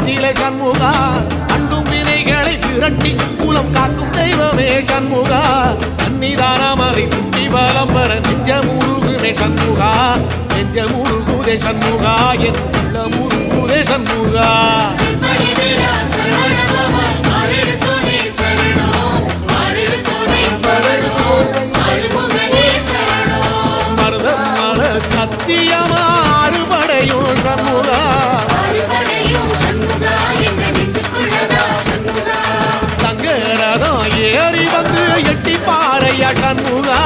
உள்ளத்திலே சண்முகா அண்டும் வினைகளை விரட்டி குலம் காக்கும் தெய்வமே சண்முகா சன்னிதானம் அதை சுற்றி பலம் வர நெஞ்ச முருகுமே சண்முகா நெஞ்ச முருகுதே சண்முகா என் உள்ள முருகுதே சண்முகா சத்தியமா அறுபடையும் சண்முகா தங்க ரதம் ஏறி வந்து எட்டி பாறையா சண்முகா